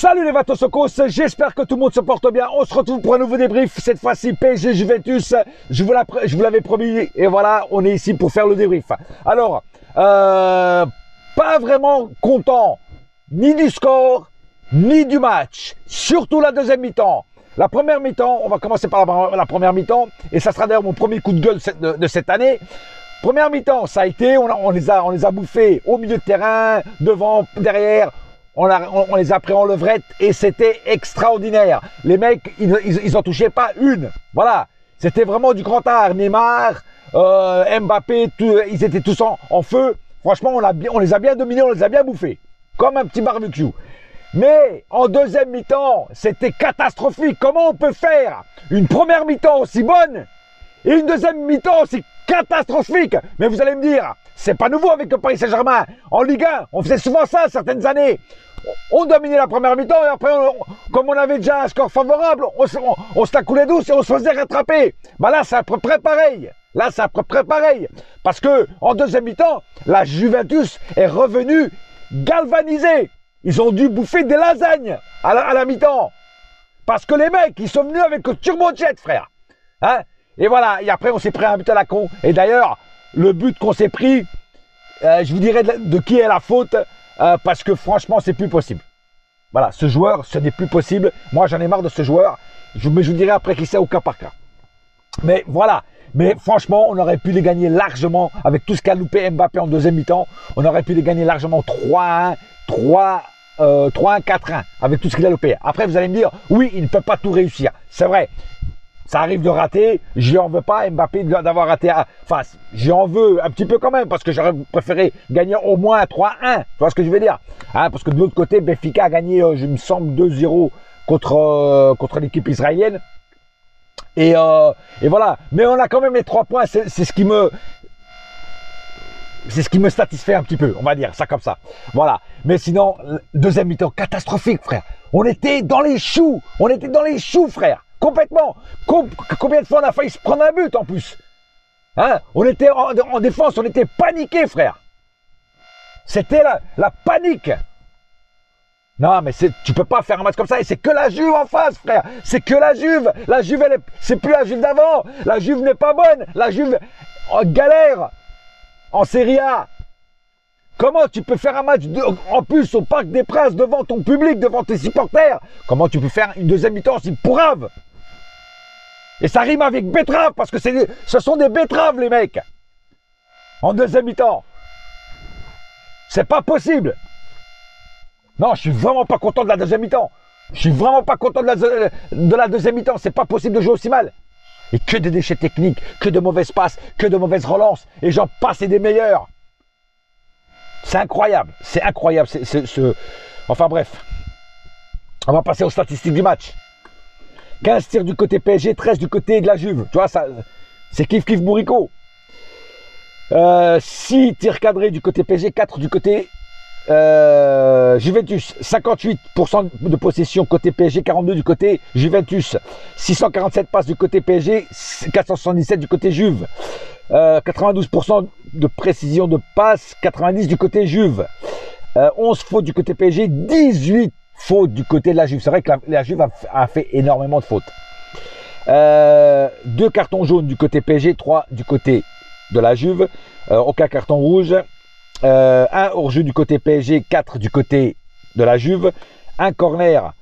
Salut les Vatosokos, j'espère que tout le monde se porte bien. On se retrouve pour un nouveau débrief, cette fois-ci PSG Juventus. Je vous l'avais promis et voilà, on est ici pour faire le débrief. Alors, pas vraiment content ni du score, ni du match, surtout la deuxième mi-temps. La première mi-temps, on va commencer par la première mi-temps, et ça sera d'ailleurs mon premier coup de gueule de cette année. Première mi-temps, ça a été, on les a bouffés au milieu de terrain, devant, derrière. On les a pris en levrette et c'était extraordinaire. Les mecs, ils en touchaient pas une. Voilà. C'était vraiment du grand art. Neymar, Mbappé, ils étaient tous en feu. Franchement, on les a bien dominés, on les a bien bouffés. Comme un petit barbecue. Mais en deuxième mi-temps, c'était catastrophique. Comment on peut faire une première mi-temps aussi bonne et une deuxième mi-temps aussi catastrophique? Mais vous allez me dire, c'est pas nouveau avec le Paris Saint-Germain. En Ligue 1, on faisait souvent ça certaines années. On dominait la première mi-temps et après, comme on avait déjà un score favorable, on se la coulait douce et on se faisait rattraper. Bah là, c'est à peu près pareil. Là, c'est à peu près pareil. Parce que en deuxième mi-temps, la Juventus est revenue galvanisée. Ils ont dû bouffer des lasagnes à la mi-temps. Parce que les mecs, ils sont venus avec le turbojet, frère. Hein? Et voilà, et après on s'est pris un but à la con. Et d'ailleurs, le but qu'on s'est pris, je vous dirai de qui est la faute, parce que franchement, c'est plus possible. Voilà, ce joueur, ce n'est plus possible. Moi, j'en ai marre de ce joueur. Mais je vous dirai après qui c'est au cas par cas. Mais voilà, mais franchement, on aurait pu les gagner largement avec tout ce qu'a loupé Mbappé en deuxième mi-temps. On aurait pu les gagner largement 3-1, 3-1, 4-1 avec tout ce qu'il a loupé. Après, vous allez me dire, oui, il ne peut pas tout réussir. C'est vrai. Ça arrive de rater, je lui en veux pas, Mbappé d'avoir raté. Enfin, j'en veux un petit peu quand même, parce que j'aurais préféré gagner au moins 3-1. Tu vois ce que je veux dire, hein? Parce que de l'autre côté, Benfica a gagné, je me semble, 2-0 contre l'équipe israélienne. Et voilà. Mais on a quand même les 3 points, c'est ce qui me satisfait un petit peu, on va dire ça comme ça. Voilà. Mais sinon, deuxième mi-temps, catastrophique, frère. On était dans les choux. On était dans les choux, frère. Complètement. Combien de fois on a failli se prendre un but en plus? Hein? On était en défense, on était paniqué, frère. C'était la panique. Non, mais tu peux pas faire un match comme ça. Et c'est que la Juve en face, frère. C'est que la Juve. La Juve, c'est plus la Juve d'avant. La Juve n'est pas bonne. La Juve en galère en Serie A. Comment tu peux faire un match en plus au Parc des Princes devant ton public, devant tes supporters? Comment tu peux faire une deuxième mi-temps aussi pourrave? Et ça rime avec betterave, parce que ce sont des betteraves, les mecs. En deuxième mi-temps. C'est pas possible. Non, je suis vraiment pas content de la deuxième mi-temps. Je suis vraiment pas content de la deuxième mi-temps. C'est pas possible de jouer aussi mal. Et que des déchets techniques, que de mauvaises passes, que de mauvaises relances. Et j'en passe et des meilleurs. C'est incroyable. C'est incroyable. Enfin bref. On va passer aux statistiques du match. 15 tirs du côté PSG, 13 du côté de la Juve. Tu vois, c'est kiff bourricot. 6 tirs cadrés du côté PSG, 4 du côté Juventus. 58% de possession côté PSG, 42 du côté Juventus. 647 passes du côté PSG, 477 du côté Juve. 92% de précision de passe, 90 du côté Juve. 11 fautes du côté PSG, 18 fautes du côté de la Juve. C'est vrai que la Juve a fait énormément de fautes. 2 cartons jaunes du côté PSG, 3 du côté de la Juve. Aucun carton rouge. 1 hors-jeu du côté PSG, 4 du côté de la Juve. 1 corner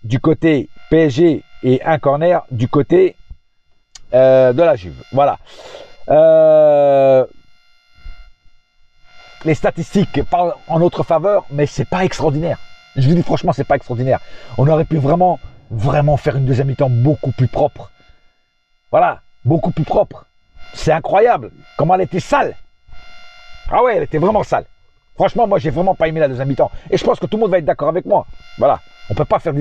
du côté PSG et 1 corner du côté de la Juve. Voilà. Les statistiques parlent en notre faveur, mais c'est pas extraordinaire. Je vous dis franchement, c'est pas extraordinaire. On aurait pu vraiment faire une deuxième mi-temps beaucoup plus propre. Voilà, beaucoup plus propre. C'est incroyable comment elle était sale. Ah ouais, elle était vraiment sale. Franchement, moi, j'ai vraiment pas aimé la deuxième mi-temps. Et je pense que tout le monde va être d'accord avec moi. Voilà, on peut pas faire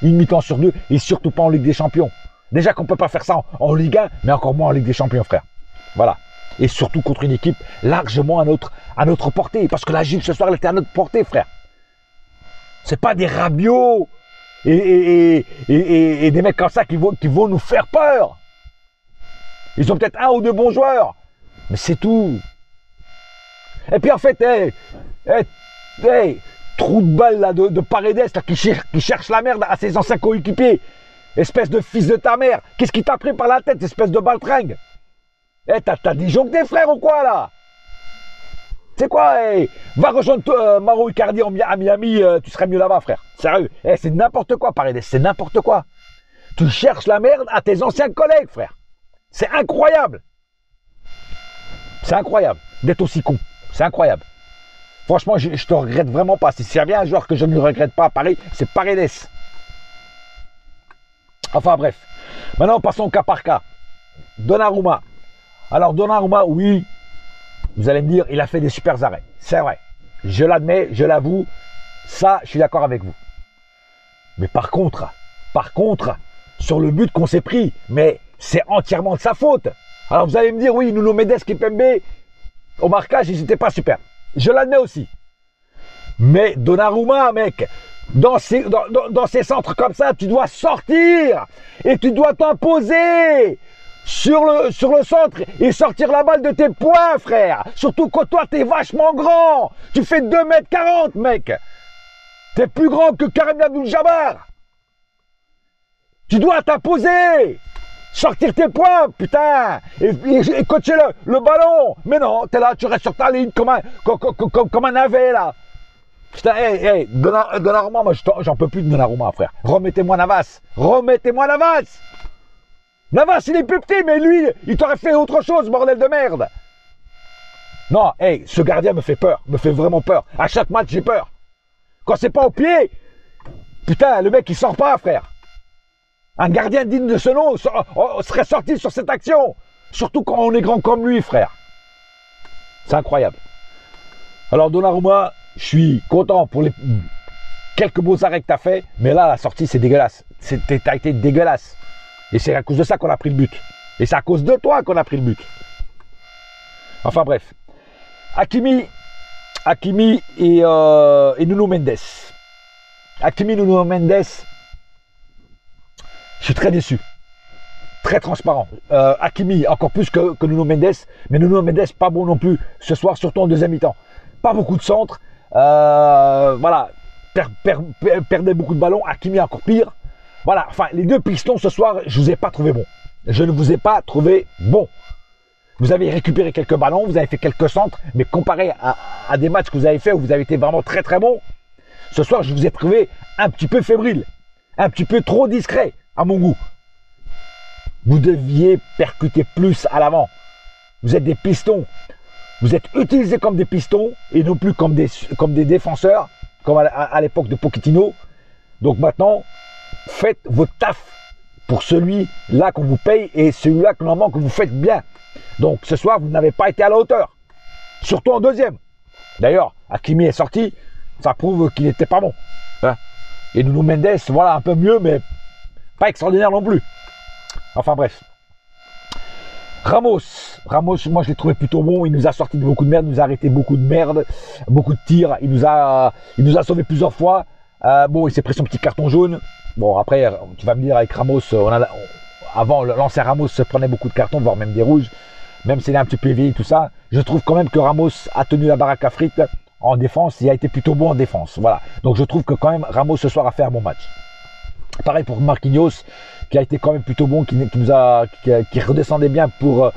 une mi-temps sur 2 et surtout pas en Ligue des Champions. Déjà qu'on peut pas faire ça en Ligue 1, mais encore moins en Ligue des Champions, frère. Voilà. Et surtout contre une équipe largement à notre portée. Parce que la Juve, ce soir, elle était à notre portée, frère. C'est pas des Rabiot et des mecs comme ça qui vont nous faire peur. Ils ont peut-être 1 ou 2 bons joueurs. Mais c'est tout. Et puis en fait, trou de balle là, de Paredes là, qui cherche la merde à ses anciens coéquipiers. Espèce de fils de ta mère. Qu'est-ce qui t'a pris par la tête, espèce de baltringue? Eh, t'as disjoncté, frère, ou quoi, là? C'est quoi, hey, va rejoindre Mauro Icardi à Miami, tu serais mieux là-bas, frère. Sérieux. Eh, c'est n'importe quoi, Paredes, c'est n'importe quoi. Tu cherches la merde à tes anciens collègues, frère. C'est incroyable. C'est incroyable d'être aussi con. C'est incroyable. Franchement, je te regrette vraiment pas. Si c'est bien un joueur que je ne regrette pas à Paris, c'est Paredes. Enfin bref. Maintenant, passons au cas par cas. Donnarumma. Alors, Donnarumma, oui, vous allez me dire, il a fait des super arrêts. C'est vrai. Je l'admets, je l'avoue. Ça, je suis d'accord avec vous. Mais par contre, sur le but qu'on s'est pris, mais c'est entièrement de sa faute. Alors, vous allez me dire, oui, Nuno Mendes, Kimpembe, au marquage, ils n'étaient pas super. Je l'admets aussi. Mais Donnarumma, mec, dans ces centres comme ça, tu dois sortir et tu dois t'imposer sur le centre et sortir la balle de tes poings, frère. Surtout que toi, t'es vachement grand. Tu fais 2,40 m, mec. T'es plus grand que Karim Abdul-Jabbar. Tu dois t'imposer. Sortir tes poings, putain, et coacher le ballon. Mais non, t'es là, tu restes sur ta ligne comme un navet, là. Putain, hey, Donnarumma, moi, j'en peux plus de Donnarumma, frère. Remettez-moi Navas. Remettez-moi Navas. Navas, il est plus petit, mais lui, il t'aurait fait autre chose, bordel de merde. Non, hey, ce gardien me fait peur, me fait vraiment peur. À chaque match, j'ai peur. Quand c'est pas au pied, putain, le mec, il sort pas, frère. Un gardien digne de ce nom serait sorti sur cette action. Surtout quand on est grand comme lui, frère. C'est incroyable. Alors, Donnarumma, je suis content pour les quelques beaux arrêts que tu as fait. Mais là, la sortie, c'est dégueulasse. T'as été dégueulasse. Et c'est à cause de ça qu'on a pris le but. Et c'est à cause de toi qu'on a pris le but. Enfin, bref. Hakimi et Nuno Mendes. Hakimi, Nuno Mendes... Je suis très déçu, très transparent. Hakimi encore plus que Nuno Mendes, mais Nuno Mendes pas bon non plus ce soir, surtout en deuxième mi-temps. Pas beaucoup de centres, voilà, perdait beaucoup de ballons. Hakimi encore pire. Voilà, enfin les deux pistons ce soir, je vous ai pas trouvé bon. Je ne vous ai pas trouvé bon. Vous avez récupéré quelques ballons, vous avez fait quelques centres, mais comparé à des matchs que vous avez fait où vous avez été vraiment très très bon, ce soir je vous ai trouvé un petit peu fébrile, un petit peu trop discret. À mon goût, vous deviez percuter plus à l'avant. Vous êtes des pistons. Vous êtes utilisés comme des pistons et non plus comme des défenseurs, comme à l'époque de Pochettino. Donc maintenant, faites votre taf pour celui-là qu'on vous paye et celui-là que normalement que vous faites bien. Donc ce soir, vous n'avez pas été à la hauteur. Surtout en deuxième. D'ailleurs, Hakimi est sorti, ça prouve qu'il n'était pas bon. Hein, et Nuno Mendes, voilà, un peu mieux, mais pas extraordinaire non plus. Enfin bref. Ramos, moi je l'ai trouvé plutôt bon. Il nous a sorti de beaucoup de merde, il nous a arrêté beaucoup de merde, beaucoup de tirs. Il nous a sauvé plusieurs fois. Bon, il s'est pris son petit carton jaune. Bon, après, tu vas me dire avec Ramos, avant l'ancien Ramos se prenait beaucoup de cartons, voire même des rouges. Même s'il est un petit peu vieilli, tout ça. Je trouve quand même que Ramos a tenu la baraque à frites en défense. Il a été plutôt bon en défense. Voilà. Donc je trouve que quand même Ramos ce soir a fait un bon match. Pareil pour Marquinhos, qui a été quand même plutôt bon, qui redescendait bien pour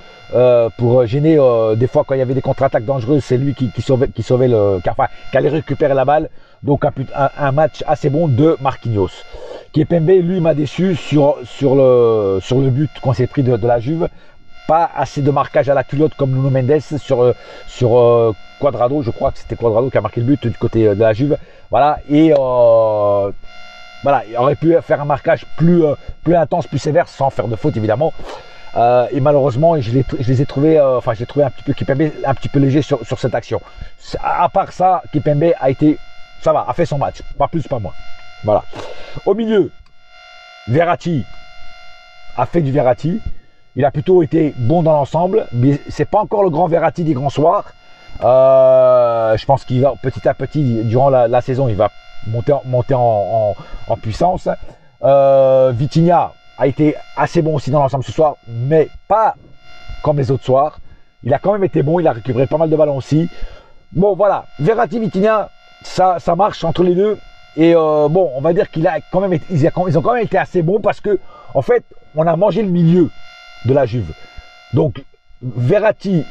gêner des fois quand il y avait des contre-attaques dangereuses. C'est lui qui allait récupérer la balle. Donc un match assez bon de Marquinhos. Kimpembe, lui, m'a déçu sur le but qu'on s'est pris de la Juve. Pas assez de marquage à la culotte comme Nuno Mendes sur Cuadrado. Je crois que c'était Cuadrado qui a marqué le but du côté de la Juve. Voilà. Et voilà, il aurait pu faire un marquage plus intense, plus sévère, sans faire de faute évidemment. Et malheureusement, je les ai trouvés, j'ai trouvé un petit peu Kimpembe un petit peu léger sur cette action. À part ça, Kimpembe a fait son match, pas plus, pas moins. Voilà. Au milieu, Verratti a fait du Verratti. Il a plutôt été bon dans l'ensemble, mais c'est pas encore le grand Verratti des grands soirs. Je pense qu'il va petit à petit, durant la saison, il va monter en puissance. Vitinha a été assez bon aussi dans l'ensemble ce soir, mais pas comme les autres soirs. Il a quand même été bon, il a récupéré pas mal de ballons aussi. Bon voilà, Verratti, Vitinha, ça marche entre les deux. Et bon, on va dire qu'ils ont quand même été assez bons parce que, en fait, on a mangé le milieu de la Juve. Donc, Verratti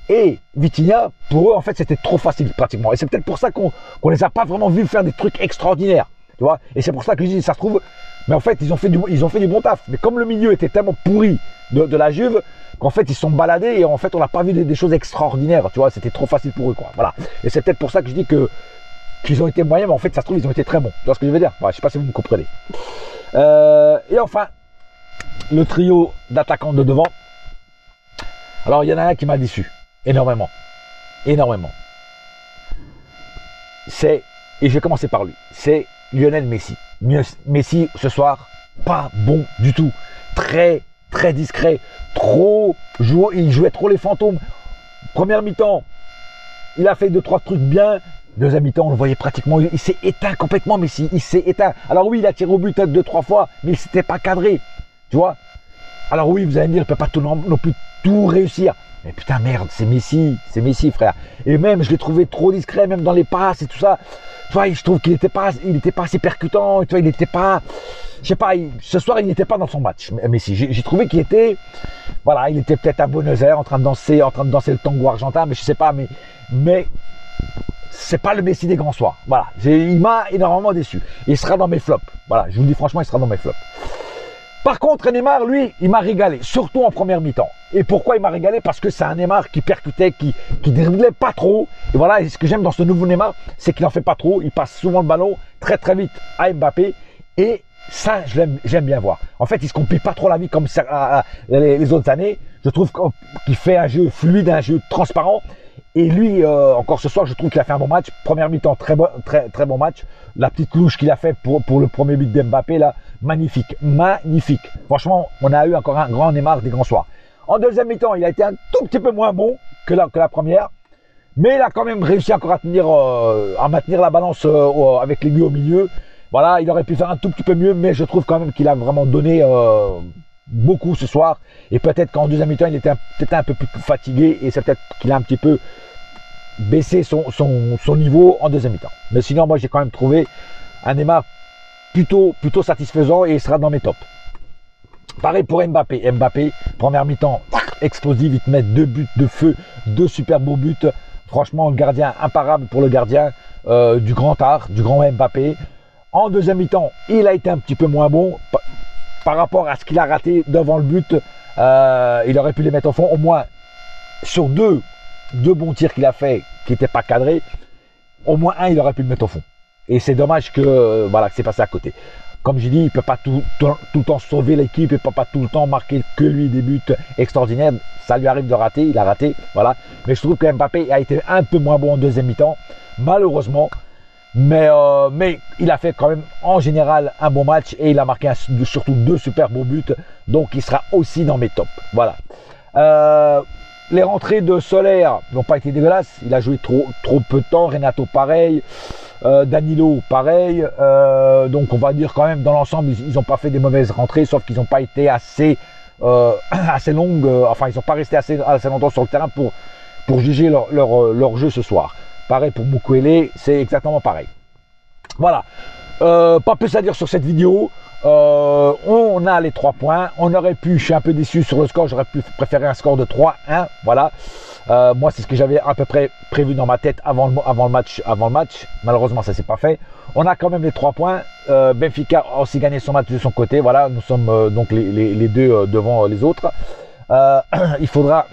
et Vitinha, pour eux, en fait, c'était trop facile pratiquement. Et c'est peut-être pour ça qu'on les a pas vraiment vus faire des trucs extraordinaires. Tu vois. Et c'est pour ça que je dis, ça se trouve, mais en fait, ils ont fait du bon taf. Mais comme le milieu était tellement pourri de la Juve, qu'en fait, ils se sont baladés et en fait, on n'a pas vu des choses extraordinaires. Tu vois, c'était trop facile pour eux, quoi. Voilà. Et c'est peut-être pour ça que je dis qu'ils ont été moyens, mais en fait, ça se trouve, ils ont été très bons. Tu vois ce que je veux dire? Ouais, je sais pas si vous me comprenez. Et enfin, le trio d'attaquants de devant. Alors, il y en a un qui m'a déçu. Énormément. Énormément. Et je vais commencer par lui, c'est Lionel Messi. Messi, ce soir, pas bon du tout. Très, très discret. Il jouait trop les fantômes. Première mi-temps, il a fait 2-3 trucs bien. Deuxième mi-temps, on le voyait pratiquement, il s'est éteint complètement, Messi. Il s'est éteint. Alors oui, il a tiré au but 2-3 fois, mais il s'était pas cadré. Tu vois? Alors oui, vous allez me dire, il ne peut pas non plus tout réussir. Mais putain, merde, c'est Messi, frère. Et même, je l'ai trouvé trop discret, même dans les passes et tout ça. Tu vois, je trouve qu'il n'était pas assez percutant. Tu vois, il n'était pas, je sais pas, ce soir, il n'était pas dans son match, Messi. J'ai trouvé qu'il était, voilà, il était peut-être à Buenos Aires, en train de danser le tango argentin, mais je sais pas, mais c'est pas le Messi des grands soirs. Voilà, il m'a énormément déçu. Il sera dans mes flops. Voilà, je vous le dis franchement, il sera dans mes flops. Par contre, Neymar, lui, il m'a régalé, surtout en première mi-temps. Et pourquoi il m'a régalé? Parce que c'est un Neymar qui percutait, qui driblait pas trop. Et voilà, et ce que j'aime dans ce nouveau Neymar, c'est qu'il en fait pas trop. Il passe souvent le ballon très très vite à Mbappé. Et ça, j'aime bien voir. En fait, il se complique pas trop la vie comme les autres années. Je trouve qu'il fait un jeu fluide, un jeu transparent. Et lui, encore ce soir, je trouve qu'il a fait un bon match. Première mi-temps, très bon match. La petite louche qu'il a fait pour le premier but d'Mbappé, là, magnifique, magnifique. Franchement, on a eu encore un grand Neymar des grands soirs. En deuxième mi-temps, il a été un tout petit peu moins bon que la première. Mais il a quand même réussi encore à maintenir la balance avec l'aiguille au milieu. Voilà, il aurait pu faire un tout petit peu mieux, mais je trouve quand même qu'il a vraiment donné beaucoup ce soir. Et peut-être qu'en deuxième mi-temps, il était peut-être un peu plus fatigué et c'est peut-être qu'il a un petit peu baissé son niveau en deuxième mi-temps. Mais sinon, moi, j'ai quand même trouvé un Neymar plutôt satisfaisant et il sera dans mes tops. Pareil pour Mbappé. Mbappé, première mi-temps explosive, il te met 2 buts de feu, 2 super beaux buts. Franchement, le gardien imparable pour le gardien du grand art, du grand Mbappé. En deuxième mi-temps, il a été un petit peu moins bon par rapport à ce qu'il a raté devant le but. Il aurait pu les mettre au fond, au moins sur deux bons tirs qu'il a fait qui n'étaient pas cadrés. Au moins un, il aurait pu le mettre au fond. Et c'est dommage que voilà, que c'est passé à côté. Comme j'ai dit, il ne peut pas tout le temps sauver l'équipe, il ne peut pas tout le temps marquer que lui des buts extraordinaires. Ça lui arrive de rater, il a raté, voilà. Mais je trouve que Mbappé a été un peu moins bon en deuxième mi-temps, malheureusement. Mais il a fait quand même en général un bon match et il a marqué surtout 2 super beaux buts. Donc il sera aussi dans mes tops. Voilà. Les rentrées de Solaire n'ont pas été dégueulasses. Il a joué trop peu de temps. Renato pareil. Danilo pareil. Donc on va dire quand même dans l'ensemble ils n'ont pas fait des mauvaises rentrées, sauf qu'ils n'ont pas été assez longues. Enfin ils n'ont pas resté assez longtemps sur le terrain pour juger leur jeu ce soir. Pareil pour Mukwele, c'est exactement pareil. Voilà. Pas plus à dire sur cette vidéo. On a les 3 points. On aurait pu, je suis un peu déçu sur le score, j'aurais pu préférer un score de 3-1. Voilà. Moi, c'est ce que j'avais à peu près prévu dans ma tête avant le match. Malheureusement, ça ne s'est pas fait. On a quand même les 3 points. Benfica a aussi gagné son match de son côté. Voilà, nous sommes donc les deux devant les autres. Il faudra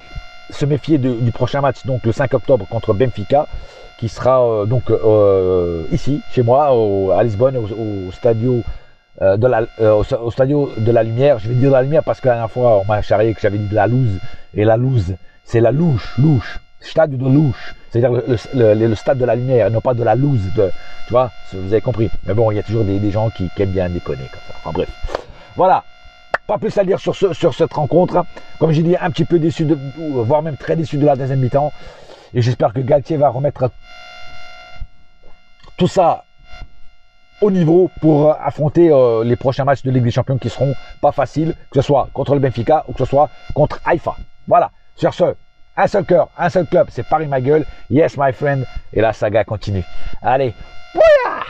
se méfier du prochain match, donc le 5 octobre contre Benfica, qui sera ici, chez moi, à Lisbonne, au Stadio au Stadio de la Lumière. Je vais dire de la Lumière parce que la dernière fois, on m'a charrié que j'avais dit de la loose. Et la loose, c'est la louche. Stade de louche. C'est-à-dire le stade de la lumière, et non pas de la loose. Tu vois, vous avez compris. Mais bon, il y a toujours des gens qui aiment bien déconner comme ça. Enfin bref. Voilà. Pas plus à dire sur cette rencontre. Comme j'ai dit, un petit peu déçu, voire même très déçu de la deuxième mi-temps. Et j'espère que Galtier va remettre tout ça au niveau pour affronter les prochains matchs de Ligue des Champions qui seront pas faciles, que ce soit contre le Benfica ou que ce soit contre Haïfa. Voilà. Sur ce, un seul cœur, un seul club, c'est Paris ma gueule. Yes my friend. Et la saga continue. Allez, bouya!